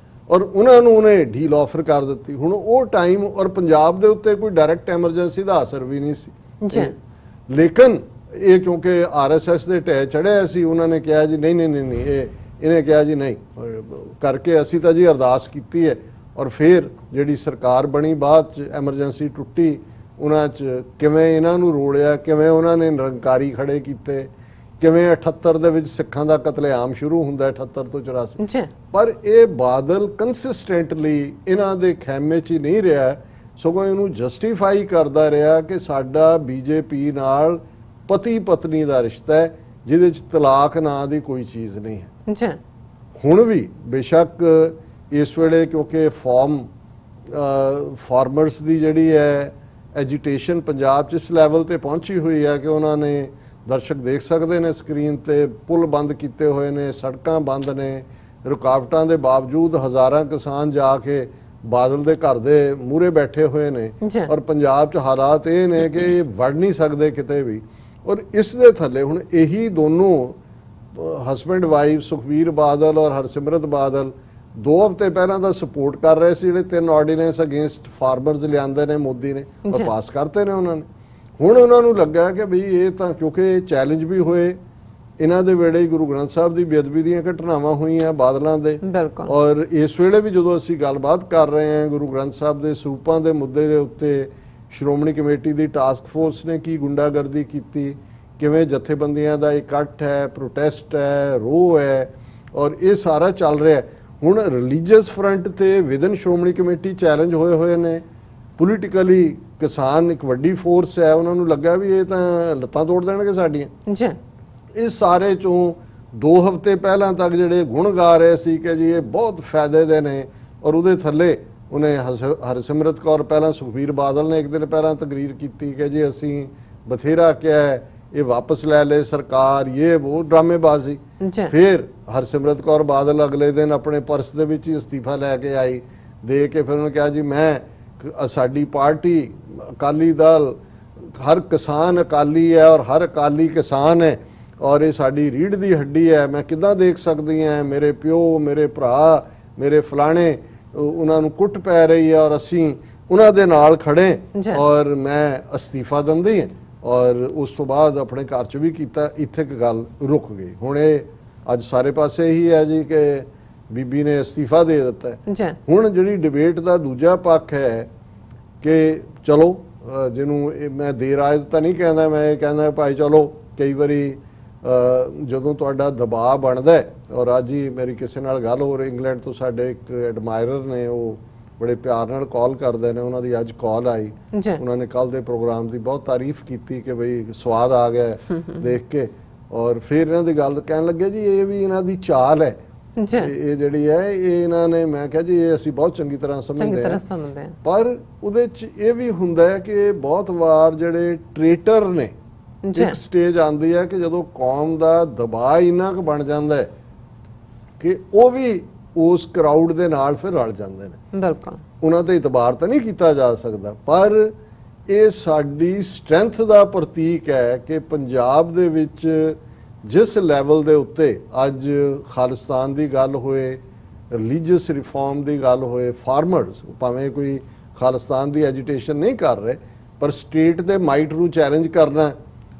ਔਰ ਉਹਨਾਂ ਨੂੰ ਉਹਨੇ ਡੀਲ ਆਫਰ ਕਰ ਦਿੱਤੀ। ਹੁਣ ਉਹ ਟਾਈਮ, ਔਰ ਪੰਜਾਬ ਦੇ ਉੱਤੇ ਕੋਈ ਡਾਇਰੈਕਟ ਐਮਰਜੈਂਸੀ ਦਾ ਅਸਰ ਵੀ ਨਹੀਂ ਸੀ, ਲੇਕਿਨ ਇਹ ਕਿਉਂਕਿ RSS ਦੇ ਢਹਿ ਚੜਿਆ ਸੀ, ਉਹਨਾਂ ਨੇ ਕਿਹਾ ਜੀ ਨਹੀਂ, ਇਹਨੇ ਕਿਹਾ ਜੀ ਨਹੀਂ ਕਰਕੇ ਅਸੀਂ ਤਾਂ ਜੀ ਅਰਦਾਸ ਕੀਤੀ ਹੈ, ਔਰ ਫਿਰ ਜਿਹੜੀ ਸਰਕਾਰ ਬਣੀ ਬਾਅਦ 'ਚ ਐਮਰਜੈਂਸੀ ਟੁੱਟੀ, ਉਹਨਾਂ 'ਚ ਕਿਵੇਂ ਇਹਨਾਂ ਨੂੰ ਰੋਲਿਆ, ਕਿਵੇਂ ਉਹਨਾਂ ਨੇ ਨਿਰੰਕਾਰੀ ਖੜੇ ਕੀਤੇ, ਕਿਵੇਂ 78 ਦੇ ਵਿੱਚ ਸਿੱਖਾਂ ਦਾ ਕਤਲੇਆਮ ਸ਼ੁਰੂ ਹੁੰਦਾ 78 ਤੋਂ 84, ਪਰ ਇਹ ਬਾਦਲ ਕੰਸਿਸਟੈਂਟਲੀ ਇਹਨਾਂ ਦੇ ਖੈਮੇ 'ਚ ਹੀ ਨਹੀਂ ਰਿਹਾ, ਸਗੋਂ ਇਹਨੂੰ ਜਸਟੀਫਾਈ ਕਰਦਾ ਰਿਹਾ ਕਿ ਸਾਡਾ BJP ਨਾਲ ਪਤੀ ਪਤਨੀ ਦਾ ਰਿਸ਼ਤਾ ਹੈ ਜਿਹਦੇ 'ਚ ਤਲਾਕ ਨਾਂ ਦੀ ਕੋਈ ਚੀਜ਼ ਨਹੀਂ ਹੈ। ਹੁਣ ਵੀ ਬੇਸ਼ੱਕ ਇਸ ਵੇਲੇ ਕਿਉਂਕਿ ਫਾਰਮਰਸ ਦੀ ਜਿਹੜੀ ਹੈ ਐਜੀਟੇਸ਼ਨ ਪੰਜਾਬ 'ਚ ਇਸ ਲੈਵਲ ਤੇ ਪਹੁੰਚੀ ਹੋਈ ਹੈ ਕਿ ਉਹਨਾਂ ਨੇ, ਦਰਸ਼ਕ ਦੇਖ ਸਕਦੇ ਨੇ ਸਕਰੀਨ ਤੇ, ਪੁਲ ਬੰਦ ਕੀਤੇ ਹੋਏ ਨੇ, ਸੜਕਾਂ ਬੰਦ ਨੇ, ਰੁਕਾਵਟਾਂ ਦੇ ਬਾਵਜੂਦ ਹਜ਼ਾਰਾਂ ਕਿਸਾਨ ਜਾ ਕੇ ਬਾਦਲ ਦੇ ਘਰ ਦੇ ਮੂਹਰੇ ਬੈਠੇ ਹੋਏ ਨੇ, ਔਰ ਪੰਜਾਬ 'ਚ ਹਾਲਾਤ ਇਹ ਨੇ ਕਿ ਇਹ ਵੜ ਨਹੀਂ ਸਕਦੇ ਕਿਤੇ ਵੀ। ਔਰ ਇਸ ਦੇ ਥੱਲੇ ਹੁਣ ਇਹੀ ਦੋਨੋਂ ਹਸਬੈਂਡ ਵਾਈਫ ਸੁਖਬੀਰ ਬਾਦਲ ਔਰ ਹਰਸਿਮਰਤ ਬਾਦਲ 2 ਹਫ਼ਤੇ ਪਹਿਲਾਂ ਦਾ ਸਪੋਰਟ ਕਰ ਰਹੇ ਸੀ ਜਿਹੜੇ 3 ਆਰਡੀਨੈਂਸ ਅਗੇਂਸਟ ਫਾਰਮਰਸ ਲਿਆਂਦੇ ਨੇ ਮੋਦੀ ਨੇ ਔਰ ਪਾਸ ਕਰਤੇ ਨੇ ਉਹਨਾਂ ਨੇ। ਹੁਣ ਉਹਨਾਂ ਨੂੰ ਲੱਗਾ ਕਿ ਬਈ ਇਹ ਤਾਂ ਕਿਉਂਕਿ ਚੈਲੰਜ ਵੀ ਹੋਏ ਇਹਨਾਂ ਦੇ ਵੇਲੇ ਗੁਰੂ ਗ੍ਰੰਥ ਸਾਹਿਬ ਦੀ ਬੇਅਦਬੀ ਦੀਆਂ ਘਟਨਾਵਾਂ ਹੋਈਆਂ ਬਾਦਲਾਂ ਦੇ, ਔਰ ਇਸ ਵੇਲੇ ਵੀ ਜਦੋਂ ਅਸੀਂ ਗੱਲਬਾਤ ਕਰ ਰਹੇ ਹਾਂ ਗੁਰੂ ਗ੍ਰੰਥ ਸਾਹਿਬ ਦੇ ਸਰੂਪਾਂ ਦੇ ਮੁੱਦੇ ਦੇ ਉੱਤੇ ਸ਼੍ਰੋਮਣੀ ਕਮੇਟੀ ਦੀ ਟਾਸਕ ਫੋਰਸ ਨੇ ਕੀ ਗੁੰਡਾਗਰਦੀ ਕੀਤੀ, ਕਿਵੇਂ ਜਥੇਬੰਦੀਆਂ ਦਾ ਇਕੱਠ ਹੈ, ਪ੍ਰੋਟੈਸਟ ਹੈ, ਰੋਹ ਹੈ, ਔਰ ਇਹ ਸਾਰਾ ਚੱਲ ਰਿਹਾ। ਹੁਣ ਰਿਲੀਜੀਅਸ ਫਰੰਟ ਤੇ ਵਿਦਨ ਸ਼੍ਰੋਮਣੀ ਕਮੇਟੀ ਚੈਲੰਜ ਹੋਏ ਨੇ, ਪੋਲੀਟੀਕਲੀ ਕਿਸਾਨ ਇੱਕ ਵੱਡੀ ਫੋਰਸ ਹੈ, ਉਹਨਾਂ ਨੂੰ ਲੱਗਾ ਵੀ ਇਹ ਤਾਂ ਲੱਤਾਂ ਤੋੜ ਦੇਣਗੇ ਸਾਡੀਆਂ। ਇਸ ਸਾਰੇ ਚੋਂ 2 ਹਫ਼ਤੇ ਪਹਿਲਾਂ ਤੱਕ ਜਿਹੜੇ ਗੁਣ ਗਾ ਰਹੇ ਸੀ ਕਿ ਜੀ ਇਹ ਬਹੁਤ ਫਾਇਦੇ ਦੇ ਨੇ, ਔਰ ਉਹਦੇ ਥੱਲੇ ਉਹਨੇ ਹਰਸਿਮਰਤ ਕੌਰ ਪਹਿਲਾਂ ਸੁਖਬੀਰ ਬਾਦਲ ਨੇ ਇੱਕ ਦਿਨ ਪਹਿਲਾਂ ਤਕਰੀਰ ਕੀਤੀ ਕਿ ਜੀ ਅਸੀਂ ਬਥੇਰਾ ਕਿਹਾ ਇਹ ਵਾਪਸ ਲੈ ਲੈ ਸਰਕਾਰ, ਇਹ ਉਹ ਡਰਾਮੇਬਾਜ਼ੀ। ਫਿਰ ਹਰਸਿਮਰਤ ਕੌਰ ਬਾਦਲ ਅਗਲੇ ਦਿਨ ਆਪਣੇ ਪਰਸ ਦੇ ਵਿੱਚ ਹੀ ਅਸਤੀਫਾ ਲੈ ਕੇ ਆਈ, ਦੇ ਕੇ ਫਿਰ ਉਹਨੇ ਕਿਹਾ ਜੀ ਮੈਂ ਸਾਡੀ ਪਾਰਟੀ ਅਕਾਲੀ ਦਲ ਹਰ ਕਿਸਾਨ ਅਕਾਲੀ ਹੈ ਔਰ ਹਰ ਅਕਾਲੀ ਕਿਸਾਨ ਹੈ, ਔਰ ਇਹ ਸਾਡੀ ਰੀੜ੍ਹ ਦੀ ਹੱਡੀ ਹੈ, ਮੈਂ ਕਿੱਦਾਂ ਦੇਖ ਸਕਦੀ ਹਾਂ ਮੇਰੇ ਪਿਓ ਮੇਰੇ ਭਰਾ ਮੇਰੇ ਫਲਾਣੇ ਉਹਨਾਂ ਨੂੰ ਕੁੱਟ ਪੈ ਰਹੀ ਹੈ ਔਰ ਅਸੀਂ ਉਹਨਾਂ ਦੇ ਨਾਲ ਖੜੇ, ਔਰ ਮੈਂ ਅਸਤੀਫਾ ਦਿੰਦੀ ਹਾਂ। ਔਰ ਉਸ ਤੋਂ ਬਾਅਦ ਆਪਣੇ ਘਰ 'ਚ ਵੀ ਕੀਤਾ। ਇੱਥੇ ਇੱਕ ਗੱਲ ਰੁਕ ਗਈ। ਹੁਣ ਇਹ ਅੱਜ ਸਾਰੇ ਪਾਸੇ ਇਹੀ ਹੈ ਜੀ ਕਿ ਬੀਬੀ ਨੇ ਅਸਤੀਫਾ ਦੇ ਦਿੱਤਾ ਹੈ। ਹੁਣ ਜਿਹੜੀ ਡਿਬੇਟ ਦਾ ਦੂਜਾ ਪੱਖ ਹੈ ਕਿ ਚਲੋ ਜਿਹਨੂੰ ਮੈਂ ਦੇਰ ਆਇਤ ਤਾਂ ਨਹੀਂ ਕਹਿੰਦਾ, ਮੈਂ ਇਹ ਕਹਿੰਦਾ ਭਾਈ ਚਲੋ ਕਈ ਵਾਰੀ ਜਦੋਂ ਤੁਹਾਡਾ ਦਬਾਅ ਬਣਦਾ ਹੈ, ਔਰ ਅੱਜ ਹੀ ਮੇਰੀ ਕਿਸੇ ਨਾਲ ਗੱਲ ਹੋ ਰਹੀ ਇੰਗਲੈਂਡ ਤੋਂ, ਸਾਡੇ ਇੱਕ ਐਡਮਾਇਰਰ ਨੇ, ਉਹ ਬੜੇ ਪਿਆਰ ਨਾਲ ਕਾਲ ਕਰਦੇ ਨੇ, ਉਹਨਾਂ ਦੀ ਅੱਜ ਕਾਲ ਆਈ, ਉਹਨਾਂ ਨੇ ਕੱਲ ਦੇ ਪ੍ਰੋਗਰਾਮ ਦੀ ਬਹੁਤ ਤਾਰੀਫ ਕੀਤੀ ਕਿ ਬਈ ਸਵਾਦ ਆ ਗਿਆ ਦੇਖ ਕੇ, ਔਰ ਫਿਰ ਇਹਨਾਂ ਦੀ ਗੱਲ ਕਹਿਣ ਲੱਗੇ ਜੀ ਇਹ ਵੀ ਇਹਨਾਂ ਦੀ ਚਾਲ ਹੈ, ਇਹ ਜਿਹੜੀ ਹੈ ਇਹ ਇਹਨਾਂ ਨੇ, ਮੈਂ ਕਿਹਾ ਜੀ ਇਹ ਅਸੀਂ ਬਹੁਤ ਚੰਗੀ ਤਰ੍ਹਾਂ ਸਮਝਦੇ ਹਾਂ, ਪਰ ਉਹਦੇ 'ਚ ਇਹ ਵੀ ਹੁੰਦਾ ਹੈ ਕਿ ਬਹੁਤ ਵਾਰ ਜਿਹੜੇ ਟ੍ਰੇਟਰ ਨੇ ਇੱਕ ਸਟੇਜ ਆਉਂਦੀ ਹੈ ਕਿ ਜਦੋਂ ਕੌਮ ਦਾ ਦਬਾਅ ਇੰਨਾ ਕੁ ਬਣ ਜਾਂਦਾ ਹੈ ਕਿ ਉਹ ਵੀ ਉਸ ਕਰਾਊਡ ਦੇ ਨਾਲ ਫਿਰ ਰਲ ਜਾਂਦੇ ਨੇ। ਬਿਲਕੁਲ ਉਹਨਾਂ ਤੇ ਇਤਬਾਰ ਤਾਂ ਨਹੀਂ ਕੀਤਾ ਜਾ ਸਕਦਾ, ਪਰ ਇਹ ਸਾਡੀ ਸਟਰੈਂਥ ਦਾ ਪ੍ਰਤੀਕ ਹੈ ਕਿ ਪੰਜਾਬ ਦੇ ਵਿੱਚ ਜਿਸ ਲੈਵਲ ਦੇ ਉੱਤੇ ਅੱਜ ਖਾਲਿਸਤਾਨ ਦੀ ਗੱਲ ਹੋਏ, ਰਿਲੀਜੀਅਸ ਰਿਫਾਰਮ ਦੀ ਗੱਲ ਹੋਏ, ਫਾਰਮਰਸ ਭਾਵੇਂ ਕੋਈ ਖਾਲਿਸਤਾਨ ਦੀ ਐਜੀਟੇਸ਼ਨ ਨਹੀਂ ਕਰ ਰਹੇ, ਪਰ ਸਟੇਟ ਦੇ ਮਾਈਟ ਨੂੰ ਚੈਲੰਜ ਕਰਨਾ,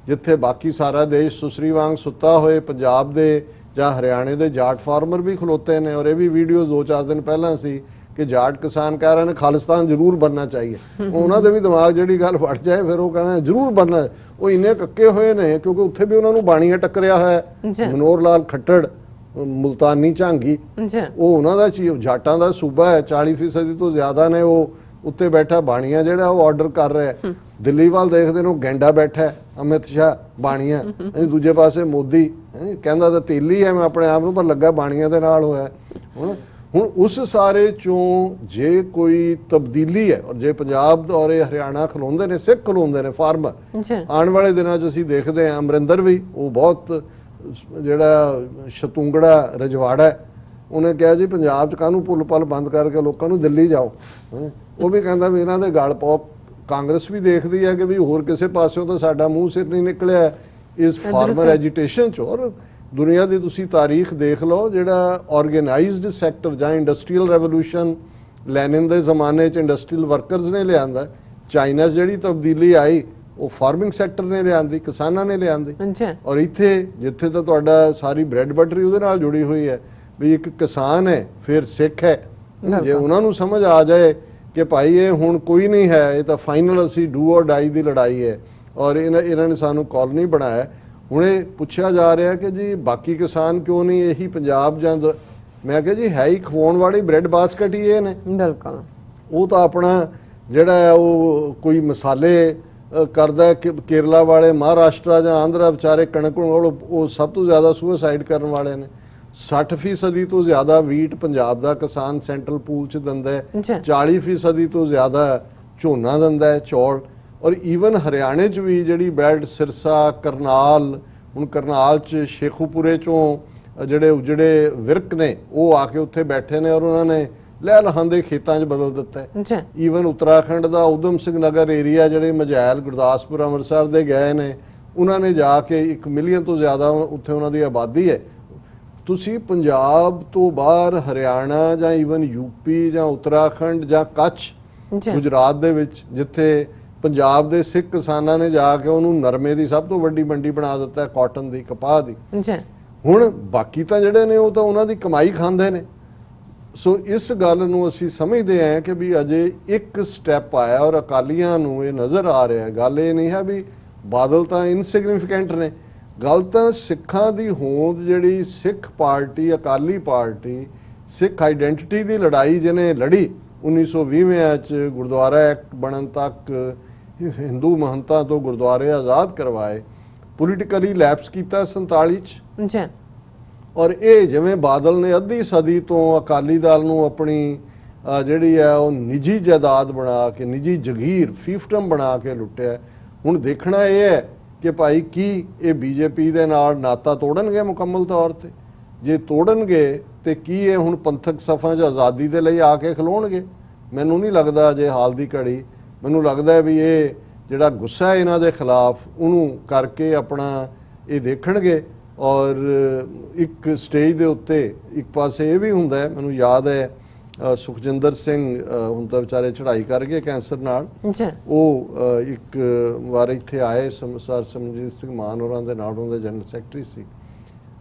ਜਿੱਥੇ ਬਾਕੀ ਸਾਰਾ ਦੇਸ਼ ਸੁਸਰੀ ਵਾਂਗ ਸੁੱਤਾ ਹੋਏ, ਪੰਜਾਬ ਦੇ ਜਾਂ ਹਰਿਆਣੇ ਦੇ ਜਾਟ ਫਾਰਮਰ ਵੀ ਖਲੋਤੇ ਨੇ। ਔਰ ਇਹ ਵੀ ਵੀਡੀਓ 2-4 ਦਿਨ ਪਹਿਲਾਂ ਸੀ ਕਿ ਜਾਟ ਕਿਸਾਨ ਕਹਿ ਰਹੇ ਨੇ ਖਾਲਿਸਤਾਨ ਜ਼ਰੂਰ ਬਣਨਾ ਚਾਹੀਏ। ਉਹਨਾਂ ਦੇ ਵੀ ਦਿਮਾਗ ਜਿਹੜੀ ਗੱਲ ਵੜ ਜਾਏ ਫਿਰ ਉਹ ਕਹਿੰਦੇ ਜ਼ਰੂਰ ਬਣਨਾ। ਉਹ ਇੰਨੇ ਕੱਕੇ ਹੋਏ ਨੇ ਕਿਉਂਕਿ ਉੱਥੇ ਵੀ ਉਹਨਾਂ ਨੂੰ ਬਾਣੀਆਂ ਟੱਕਰਿਆ ਹੋਇਆ, ਮਨੋਹਰ ਲਾਲ ਖੱਟੜ, ਮੁਲਤਾਨੀ ਝਾਂਗੀ, ਉਹ ਉਹਨਾਂ ਦਾ ਜਾਟਾਂ ਦਾ ਸੂਬਾ ਹੈ, 40% ਤੋਂ ਜ਼ਿਆਦਾ ਨੇ, ਉਹ ਉੱਤੇ ਬੈਠਾ ਬਾਣੀਆਂ ਜਿਹੜਾ ਉਹ ਆਰਡਰ ਕਰ ਰਿਹਾ। ਦਿੱਲੀ ਵੱਲ ਦੇਖਦੇ ਨੇ ਗੈਂਡਾ ਬੈਠਾ ਅਮਿਤ ਸ਼ਾਹ ਬਾਣੀਆਂ, ਦੂਜੇ ਪਾਸੇ ਮੋਦੀ ਕਹਿੰਦਾ ਤਾਂ ਤੇਲੀ ਹੈ ਮੈਂ ਆਪਣੇ ਆਪ ਨੂੰ, ਪਰ ਲੱਗਾ ਬਾਣੀਆਂ ਦੇ ਨਾਲ ਹੋਇਆ। ਹੁਣ ਉਸ ਸਾਰੇ ਚੋਂ ਜੇ ਕੋਈ ਤਬਦੀਲੀ ਹੈ, ਔਰ ਜੇ ਪੰਜਾਬ ਔਰ ਇਹ ਹਰਿਆਣਾ ਖਲੋਂਦੇ ਨੇ, ਸਿੱਖ ਖਲੋਂਦੇ ਨੇ ਫਾਰਮਰ, ਆਉਣ ਵਾਲੇ ਦਿਨਾਂ 'ਚ ਅਸੀਂ ਦੇਖਦੇ ਹਾਂ ਅਮਰਿੰਦਰ ਵੀ ਉਹ ਬਹੁਤ ਜਿਹੜਾ ਸ਼ਤੂੰਗੜਾ ਰਜਵਾੜਾ, ਉਹਨੇ ਕਿਹਾ ਜੀ ਪੰਜਾਬ 'ਚ ਕਾਹਨੂੰ ਪੁੱਲ ਪੱਲ ਬੰਦ ਕਰਕੇ ਲੋਕਾਂ ਨੂੰ ਦਿੱਲੀ ਜਾਓ। ਉਹ ਵੀ ਕਹਿੰਦਾ ਵੀ ਇਹਨਾਂ ਦੇ ਗਲ ਪਾਓ। ਕਾਂਗਰਸ ਵੀ ਦੇਖਦੀ ਹੈ ਕਿ ਵੀ ਹੋਰ ਕਿਸੇ ਪਾਸਿਓਂ ਤਾਂ ਸਾਡਾ ਮੂੰਹ ਸਿਰ ਨਹੀਂ ਨਿਕਲਿਆ ਇਸ ਫਾਰਮਰ ਐਜੀਟੇਸ਼ਨ 'ਚ। ਔਰ ਦੁਨੀਆ ਦੀ ਤੁਸੀਂ ਤਾਰੀਖ ਦੇਖ ਲਓ, ਜਿਹੜਾ ਆਰਗੇਨਾਈਜ਼ਡ ਸੈਕਟਰ ਜਾਂ ਇੰਡਸਟਰੀਅਲ ਰੈਵੋਲੂਸ਼ਨ ਲੈਨਿਨ ਦੇ ਜ਼ਮਾਨੇ 'ਚ ਇੰਡਸਟਰੀਅਲ ਵਰਕਰਸ ਨੇ ਲਿਆਂਦਾ, ਚਾਈਨਾ 'ਚ ਜਿਹੜੀ ਤਬਦੀਲੀ ਆਈ ਉਹ ਫਾਰਮਿੰਗ ਸੈਕਟਰ ਨੇ ਲਿਆਂਦੀ, ਕਿਸਾਨਾਂ ਨੇ ਲਿਆਂਦੀ। ਔਰ ਇੱਥੇ ਜਿੱਥੇ ਤਾਂ ਤੁਹਾਡਾ ਸਾਰੀ ਬ੍ਰੈਡ ਬਟਰੀ ਉਹਦੇ ਨਾਲ ਜੁੜੀ ਹੋਈ ਹੈ ਵੀ ਇੱਕ ਕਿਸਾਨ ਹੈ ਫਿਰ ਸਿੱਖ ਹੈ, ਜੇ ਉਹਨਾਂ ਨੂੰ ਸਮਝ ਆ ਜਾਏ ਕਿ ਭਾਈ ਇਹ ਹੁਣ ਕੋਈ ਨਹੀਂ ਹੈ, ਇਹ ਤਾਂ ਫਾਈਨਲ ਅਸੀਂ ਡੂ ਔਰ ਡਾਈ ਦੀ ਲੜਾਈ ਹੈ, ਔਰ ਇਹਨਾਂ ਨੇ ਸਾਨੂੰ ਕਾਲੋਨੀ ਬਣਾਇਆ। ਹੁਣ ਇਹ ਪੁੱਛਿਆ ਜਾ ਰਿਹਾ ਕਿ ਜੀ ਬਾਕੀ ਕਿਸਾਨ ਕਿਉਂ ਨਹੀਂ ਇਹੀ ਪੰਜਾਬ ਜਾਂ, ਮੈਂ ਕਿਹਾ ਜੀ ਹੈ ਹੀ ਖਵਾਉਣ ਵਾਲੀ ਬ੍ਰੈਡ ਬਾਸਕਟ ਹੀ ਇਹ ਨੇ। ਬਿਲਕੁਲ ਉਹ ਤਾਂ ਆਪਣਾ ਜਿਹੜਾ ਹੈ ਉਹ ਕੋਈ ਮਸਾਲੇ ਕਰਦਾ, ਕੇਰਲਾ ਵਾਲੇ, ਮਹਾਰਾਸ਼ਟਰ ਜਾਂ ਆਂਧਰਾ ਵਿਚਾਰੇ ਕਣਕ ਉਹ ਸਭ ਤੋਂ ਜ਼ਿਆਦਾ ਸੁਸਾਈਡ ਕਰਨ ਵਾਲੇ ਨੇ। 60% ਤੋਂ ਜ਼ਿਆਦਾ ਵੀਟ ਪੰਜਾਬ ਦਾ ਕਿਸਾਨ ਸੈਂਟਰਲ ਪੂਲ 'ਚ ਦਿੰਦਾ ਹੈ, 40% ਤੋਂ ਜ਼ਿਆਦਾ ਝੋਨਾ ਦਿੰਦਾ ਹੈ, ਚੌਲ। ਔਰ ਈਵਨ ਹਰਿਆਣੇ 'ਚ ਵੀ ਜਿਹੜੀ ਬੈਲਟ ਸਿਰਸਾ, ਕਰਨਾਲ, ਹੁਣ ਕਰਨਾਲ 'ਚ ਸ਼ੇਖੂਪੁਰੇ 'ਚੋਂ ਜਿਹੜੇ ਉਜੜੇ ਵਿਰਕ ਨੇ ਉਹ ਆ ਕੇ ਉੱਥੇ ਬੈਠੇ ਨੇ, ਔਰ ਉਹਨਾਂ ਨੇ ਲਹਿ ਲਹਾਂਦੇ ਖੇਤਾਂ 'ਚ ਬਦਲ ਦਿੱਤਾ ਹੈ। ਈਵਨ ਉੱਤਰਾਖੰਡ ਦਾ ਉਦਮ ਸਿੰਘ ਨਗਰ ਏਰੀਆ ਜਿਹੜੇ ਮਝੈਲ, ਗੁਰਦਾਸਪੁਰ, ਅੰਮ੍ਰਿਤਸਰ ਦੇ ਗਏ ਨੇ, ਉਹਨਾਂ ਨੇ ਜਾ ਕੇ 1 ਮਿਲੀਅਨ ਤੋਂ ਜ਼ਿਆਦਾ ਉੱਥੇ ਉਹਨਾਂ ਦੀ ਆਬਾਦੀ ਹੈ। ਤੁਸੀਂ ਪੰਜਾਬ ਤੋਂ ਬਾਹਰ ਹਰਿਆਣਾ ਜਾਂ ਈਵਨ ਯੂਪੀ ਜਾਂ ਉੱਤਰਾਖੰਡ ਜਾਂ ਕੱਛ ਗੁਜਰਾਤ ਦੇ ਵਿੱਚ ਜਿੱਥੇ ਪੰਜਾਬ ਦੇ ਸਿੱਖ ਕਿਸਾਨਾਂ ਨੇ ਜਾ ਕੇ ਉਹਨੂੰ ਨਰਮੇ ਦੀ ਸਭ ਤੋਂ ਵੱਡੀ ਮੰਡੀ ਬਣਾ ਦਿੱਤਾ, ਕਾਟਨ ਦੀ, ਕਪਾਹ ਦੀ। ਹੁਣ ਬਾਕੀ ਤਾਂ ਜਿਹੜੇ ਨੇ ਉਹ ਤਾਂ ਉਹਨਾਂ ਦੀ ਕਮਾਈ ਖਾਂਦੇ ਨੇ। ਸੋ ਇਸ ਗੱਲ ਨੂੰ ਅਸੀਂ ਸਮਝਦੇ ਹਾਂ ਕਿ ਵੀ ਅਜੇ ਇੱਕ ਸਟੈਪ ਆਇਆ ਔਰ ਅਕਾਲੀਆਂ ਨੂੰ ਇਹ ਨਜ਼ਰ ਆ ਰਿਹਾ। ਗੱਲ ਇਹ ਨਹੀਂ ਹੈ ਵੀ ਬਾਦਲ ਤਾਂ ਇਨਸਿਗਨੀਫੀਕੈਂਟ ਨੇ, ਗੱਲ ਤਾਂ ਸਿੱਖਾਂ ਦੀ ਹੋਂਦ ਜਿਹੜੀ ਸਿੱਖ ਪਾਰਟੀ, ਅਕਾਲੀ ਪਾਰਟੀ, ਸਿੱਖ ਆਈਡੈਂਟੀਟੀ ਦੀ ਲੜਾਈ ਜਿਹਨੇ ਲੜੀ 1920 ਚ ਗੁਰਦੁਆਰਾ ਐਕਟ ਬਣਨ ਤੱਕ, ਹਿੰਦੂ ਮਹੰਤਾਂ ਤੋਂ ਗੁਰਦੁਆਰੇ ਆਜ਼ਾਦ ਕਰਵਾਏ, ਪੋਲੀਟੀਕਲੀ ਲੈਪਸ ਕੀਤਾ 47 ਚ। ਔਰ ਇਹ ਜਿਵੇਂ ਬਾਦਲ ਨੇ ਅੱਧੀ ਸਦੀ ਤੋਂ ਅਕਾਲੀ ਦਲ ਨੂੰ ਆਪਣੀ ਜਿਹੜੀ ਹੈ ਉਹ ਨਿੱਜੀ ਜਾਇਦਾਦ ਬਣਾ ਕੇ, ਨਿੱਜੀ ਜਗੀਰ, ਫੀਫਟਮ ਬਣਾ ਕੇ ਲੁੱਟਿਆ। ਹੁਣ ਦੇਖਣਾ ਇਹ ਹੈ ਕਿ ਭਾਈ ਕੀ ਇਹ ਬੀਜੇਪੀ ਦੇ ਨਾਲ ਨਾਤਾ ਤੋੜਨਗੇ ਮੁਕੰਮਲ ਤੌਰ ਤੇ? ਜੇ ਤੋੜਨਗੇ ਤੇ ਕੀ ਇਹ ਹੁਣ ਪੰਥਕ ਸਫਾਂ 'ਚ ਆਜ਼ਾਦੀ ਦੇ ਲਈ ਆ ਕੇ ਖਲੋਣਗੇ? ਮੈਨੂੰ ਨਹੀਂ ਲੱਗਦਾ ਜੇ ਹਾਲ ਦੀ ਘੜੀ। ਮੈਨੂੰ ਲੱਗਦਾ ਵੀ ਇਹ ਜਿਹੜਾ ਗੁੱਸਾ ਹੈ ਇਹਨਾਂ ਦੇ ਖਿਲਾਫ ਉਹਨੂੰ ਕਰਕੇ ਆਪਣਾ ਇਹ ਦੇਖਣਗੇ। ਔਰ ਇੱਕ ਸਟੇਜ ਦੇ ਉੱਤੇ ਇੱਕ ਪਾਸੇ ਇਹ ਵੀ ਹੁੰਦਾ ਹੈ, ਮੈਨੂੰ ਯਾਦ ਹੈ ਸੁਖਜਿੰਦਰ ਸਿੰਘ ਹੁਣ ਤਾਂ ਵਿਚਾਰੇ ਚੜ੍ਹਾਈ ਕਰ ਗਏ ਕੈਂਸਰ ਨਾਲ, ਉਹ ਇੱਕ ਵਾਰ ਇੱਥੇ ਆਏ ਸਰ ਸਿਮਰਜੀਤ ਸਿੰਘ ਮਾਨ ਹੋਰਾਂ ਦੇ ਨਾਲ, ਉਹਨਾਂ ਦੇ ਜਨਰਲ ਸੈਕਟਰੀ ਸੀ,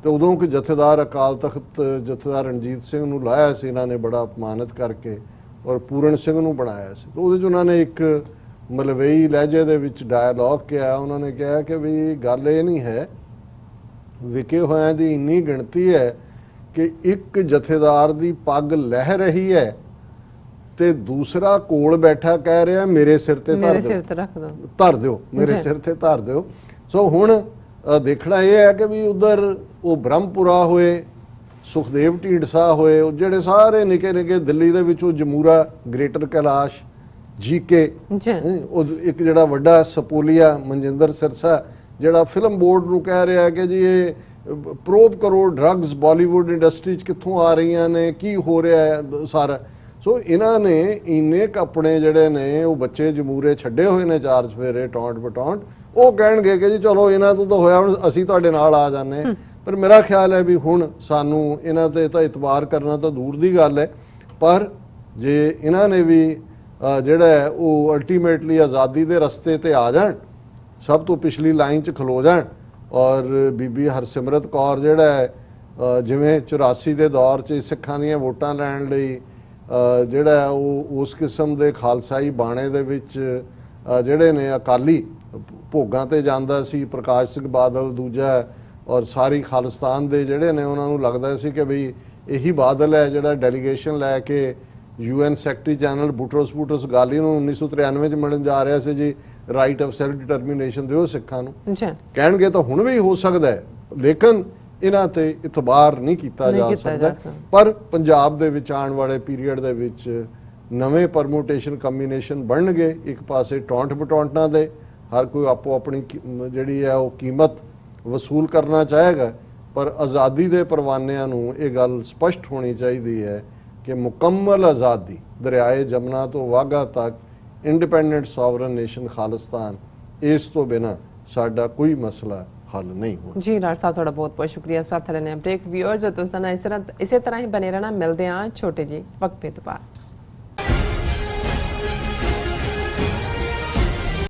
ਤੇ ਉਦੋਂ ਕਿ ਜਥੇਦਾਰ ਅਕਾਲ ਤਖਤ ਜਥੇਦਾਰ ਰਣਜੀਤ ਸਿੰਘ ਨੂੰ ਲਾਇਆ ਸੀ ਇਹਨਾਂ ਨੇ ਬੜਾ ਅਪਮਾਨਿਤ ਕਰਕੇ, ਔਰ ਪੂਰਨ ਸਿੰਘ ਨੂੰ ਬਣਾਇਆ ਸੀ। ਤੇ ਉਹਦੇ 'ਚ ਉਹਨਾਂ ਨੇ ਇੱਕ ਮਲਵਈ ਲਹਿਜੇ ਦੇ ਵਿੱਚ ਡਾਇਲੌਗ ਕਿਹਾ। ਉਹਨਾਂ ਨੇ ਕਿਹਾ ਕਿ ਵੀ ਗੱਲ ਇਹ ਨਹੀਂ ਹੈ, ਵਿਕੇ ਹੋਇਆਂ ਦੀ ਇੰਨੀ ਗਿਣਤੀ ਹੈ ਕਿ ਇੱਕ ਜਥੇਦਾਰ ਦੀ ਪੱਗ ਲਹਿ ਰਹੀ ਹੈ ਤੇ ਦੂਸਰਾ ਕੋਲ ਬੈਠਾ ਕਹਿ ਰਿਹਾ ਮੇਰੇ ਸਿਰ ਤੇ ਧਰ ਦਿਓ, ਮੇਰੇ ਸਿਰ ਤੇ ਧਰ ਦਿਓ। ਸੋ ਹੁਣ ਦੇਖਣਾ ਇਹ ਹੈ ਕਿ ਵੀ ਉਧਰ ਉਹ ਬ੍ਰਹਮਪੁਰਾ ਹੋਏ, ਸੁਖਦੇਵ ਢੀਂਡਸਾ ਹੋਏ, ਉਹ ਜਿਹੜੇ ਸਾਰੇ ਨਿੱਕੇ ਨਿੱਕੇ ਦਿੱਲੀ ਦੇ ਵਿੱਚ, ਉਹ ਜਮੂਰਾ, ਗ੍ਰੇਟਰ ਕੈਲਾਸ਼, ਜੀਕੇ, ਉਹ ਇੱਕ ਜਿਹੜਾ ਵੱਡਾ ਸਪੋਲੀਆ ਮਨਜਿੰਦਰ ਸਿਰਸਾ ਜਿਹੜਾ ਫਿਲਮ ਬੋਰਡ ਨੂੰ ਕਹਿ ਰਿਹਾ ਕਿ ਜੀ ਇਹ ਪ੍ਰੋਬ ਕਰੋ ਡਰੱਗਸ ਬਾਲੀਵੁੱਡ ਇੰਡਸਟਰੀ 'ਚ ਕਿੱਥੋਂ ਆ ਰਹੀਆਂ ਨੇ, ਕੀ ਹੋ ਰਿਹਾ ਹੈ ਸਾਰਾ। ਸੋ ਇਹਨਾਂ ਨੇ ਇੰਨੇ ਆਪਣੇ ਜਿਹੜੇ ਨੇ ਉਹ ਬੱਚੇ ਜਮੂਰੇ ਛੱਡੇ ਹੋਏ ਨੇ ਚਾਰ ਚਫੇਰੇ ਟੌਂਟ ਬਟੌਂਟ, ਉਹ ਕਹਿਣਗੇ ਕਿ ਜੀ ਚਲੋ ਇਹਨਾਂ ਤੋਂ ਤਾਂ ਹੋਇਆ, ਹੁਣ ਅਸੀਂ ਤੁਹਾਡੇ ਨਾਲ ਆ ਜਾਂਦੇ। ਪਰ ਮੇਰਾ ਖਿਆਲ ਹੈ ਵੀ ਹੁਣ ਸਾਨੂੰ ਇਹਨਾਂ ਤੇ ਤਾਂ ਇਤਬਾਰ ਕਰਨਾ ਤਾਂ ਦੂਰ ਦੀ ਗੱਲ ਹੈ, ਪਰ ਜੇ ਇਹਨਾਂ ਨੇ ਵੀ ਜਿਹੜਾ ਉਹ ਅਲਟੀਮੇਟਲੀ ਆਜ਼ਾਦੀ ਦੇ ਰਸਤੇ ਤੇ ਆ ਜਾਣ, ਸਭ ਤੋਂ ਪਿਛਲੀ ਲਾਈਨ 'ਚ ਖਲੋ ਜਾਣ, ਔਰ ਬੀਬੀ ਹਰਸਿਮਰਤ ਕੌਰ ਜਿਹੜਾ ਹੈ ਜਿਵੇਂ 84 ਦੇ ਦੌਰ 'ਚ ਸਿੱਖਾਂ ਦੀਆਂ ਵੋਟਾਂ ਲੈਣ ਲਈ ਜਿਹੜਾ ਉਹ ਉਸ ਕਿਸਮ ਦੇ ਖਾਲਸਾਈ ਬਾਣੇ ਦੇ ਵਿੱਚ ਜਿਹੜੇ ਨੇ ਅਕਾਲੀ ਭੋਗਾਂ ਤੇ ਜਾਂਦਾ ਸੀ, ਪ੍ਰਕਾਸ਼ ਸਿੰਘ ਬਾਦਲ ਦੂਜਾ, ਔਰ ਸਾਰੀ ਖਾਲਿਸਤਾਨ ਦੇ ਜਿਹੜੇ ਨੇ ਉਹਨਾਂ ਨੂੰ ਲੱਗਦਾ ਸੀ ਕਿ ਬਈ ਇਹੀ ਬਾਦਲ ਹੈ ਜਿਹੜਾ ਡੈਲੀਗੇਸ਼ਨ ਲੈ ਕੇ UN ਸੈਕਟਰੀ ਜਨਰਲ ਬੁਟਰਸ ਗਾਲੀ ਨੂੰ 1993 ਚ ਮਿਲਣ ਜਾ ਰਿਹਾ ਸੀ ਜੀ, ਰਾਈਟ ਆਫ ਸੈਲਫ ਡਿਟਰਮੀਨੇਸ਼ਨ ਦਿਓ ਸਿੱਖਾਂ ਨੂੰ। ਕਹਿਣਗੇ ਤਾਂ ਹੁਣ ਵੀ ਹੋ ਸਕਦਾ ਹੈ, ਲੇਕਿਨ ਇਹਨਾਂ ਤੇ ਇਤਬਾਰ ਨਹੀਂ ਕੀਤਾ ਜਾ ਸਕਦਾ। ਪਰ ਪੰਜਾਬ ਦੇ ਵਿੱਚ ਆਉਣ ਵਾਲੇ ਪੀਰੀਅਡ ਦੇ ਵਿੱਚ ਨਵੇਂ ਪਰਮੂਟੇਸ਼ਨ ਕੰਬੀਨੇਸ਼ਨ ਬਣਨਗੇ। ਇੱਕ ਪਾਸੇ ਟੌਂਟ ਬਟੌਂਟਾਂ ਦੇ ਹਰ ਕੋਈ ਆਪੋ ਆਪਣੀ ਜਿਹੜੀ ਹੈ ਉਹ ਕੀਮਤ ਵਸੂਲ ਕਰਨਾ ਚਾਹੇਗਾ, ਪਰ ਆਜ਼ਾਦੀ ਦੇ ਪਰਵਾਨਿਆਂ ਨੂੰ ਇਹ ਗੱਲ ਸਪਸ਼ਟ ਹੋਣੀ ਚਾਹੀਦੀ ਹੈ ਕਿ ਮੁਕੰਮਲ ਆਜ਼ਾਦੀ ਦਰਿਆਏ ਜਮਨਾ ਤੋਂ ਵਾਘਾ ਤੱਕ ਇੰਡੀਪੈਂਡੈਂਟ ਸੋਵਰਨ ਨੇਸ਼ਨ ਖਾਲਿਸਤਾਨ, ਇਸ ਤੋਂ ਬਿਨਾ ਸਾਡਾ ਕੋਈ ਮਸਲਾ ਹੱਲ ਨਹੀਂ ਹੋਣਾ। ਜੀ ਡਾਕਟਰ ਸਾਹਿਬ ਤੁਹਾਡਾ ਬਹੁਤ ਬਹੁਤ ਸ਼ੁਕਰੀਆ। ਸਾਥ ਲੈਣੇ ਬ੍ਰੇਕ। ਵਿਊਅਰਸ ਤੁਸੀਂ ਇਸੇ ਤਰ੍ਹਾਂ ਹੀ ਬਨੇ ਰਹਿਣਾ। ਮਿਲਦੇ ਹਾਂ ਛੋਟੇ ਜਿਹੇ ਵਕਫੇ ਤੋਂ ਬਾਅਦ।